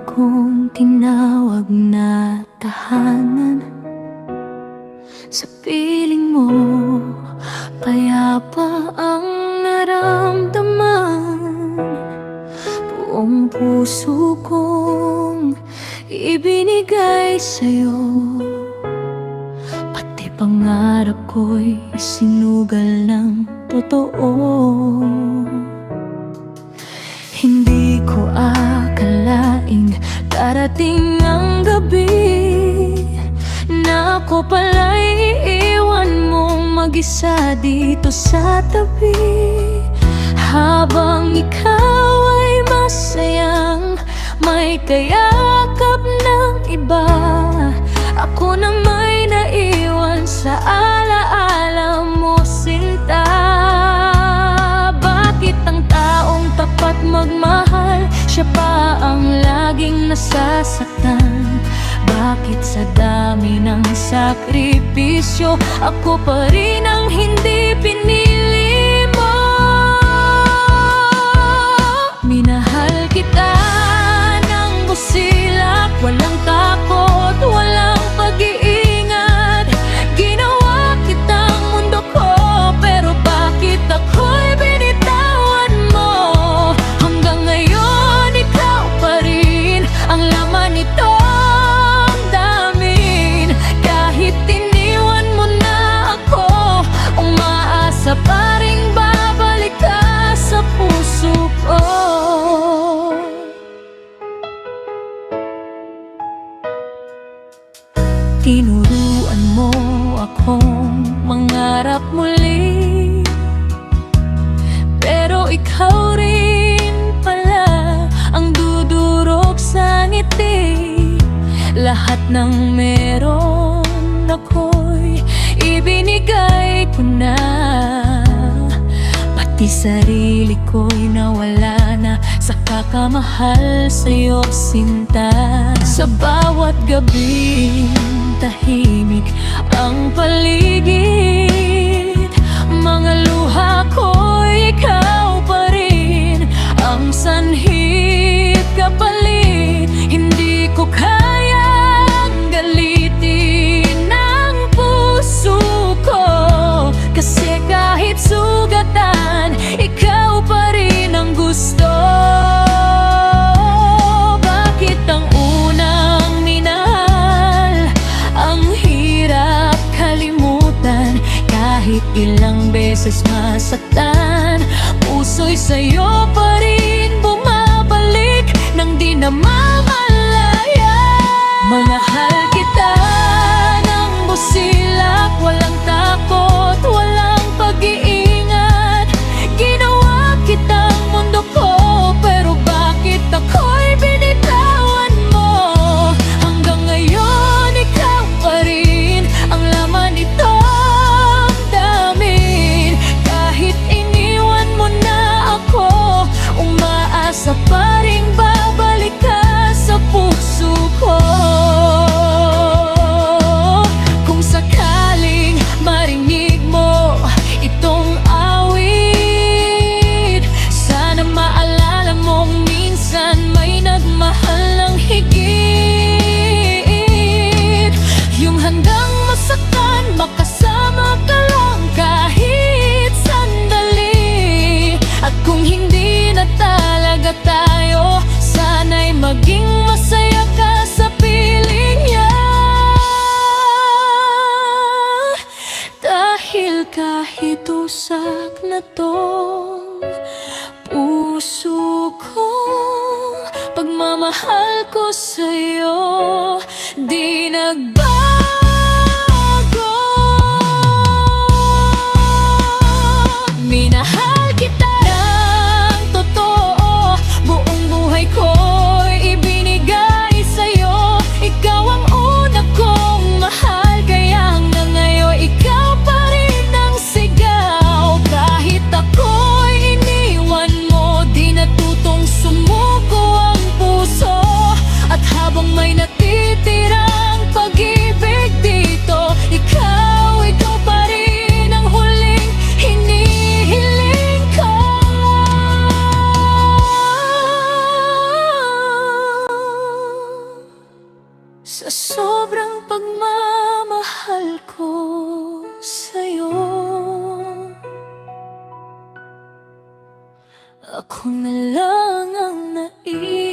kong tinawag na tahanan. Sa piling mo, payapa ang naramdaman. Buong puso kong ibinigay sa'yo, pati pangarap ko'y sinugal ng totoo. Hindi ko akalaing darating ang gabi na ako pala'y iiwan mong mag-isa dito sa tabi. Habang ikaw ay masayang may kayakap ng iba, ako na may naiwan sa alaala mo, sinta. Bakit ang taong tapat magmahal, siya pa ang laging nasasaktan? Bakit sa dami ng sakripisyo, ako pa rin ang hindi pinili mo? Minahal kita ng busilak, walang takot, walang pag-iingat. Ginawa kitang mundo ko, pero bakit ako'y binitawan mo? Hanggang ngayon, ikaw pa rin ang laman nito. Sa paring babalik ka sa puso ko. Tinuruan mo akong mangarap muli, pero ikaw rin pala ang dudurog sa ngiti. Lahat ng meron ako'y ibinigay ko na, pati sarili ko'y nawala na sa kakamahal sa'yo, sinta. Sa bawat gabi, tahimik ang paligid. Mga luha ko'y ikaw pa rin ang sanhit kapalit. Hindi ko kayang galitin ang puso ko, kasi kahit sugatan, ikaw pa rin ang gusto. Bakit ang unang minahal ang hirap kalimutan? Kahit ilang beses masaktan, puso'y sa'yo pa rin bumabalik nang di na mamalaya. Mahal kita ng busilak, walang takot, walang pag-iingat. Ginawa kitang mundo ko, pero bakit ako'y binitawan mo? Hanggang ngayon, ikaw pa rin ang laman nitong damin. Kahit iniwan mo na ako, umaasa pa rin babalik ka sa puso ko. Kung sakaling marinig mo itong awit, sana maalala mong minsan may nagmahal ng higit. Yung handang masaktan, makasama ka lang kahit sandali. At kung hindi na talaga tayo, sana'y maging masaya ka sa piling niya. Dahil kahit usak na tong puso ko, pagmamahal ko sa'yo di nagbago. Minahal kita ng totoo, buong buhay ko'y ibinigay sa'yo. Ikaw ang una kong mahal, kaya hanggang ngayon ikaw pa rin ang sigaw. Kahit ako'y iniwan mo, di natutong sumuko ang puso. At habang may natitirang pag-ibig, pagmamahal ko sa'yo. Ako na lang ang naiwan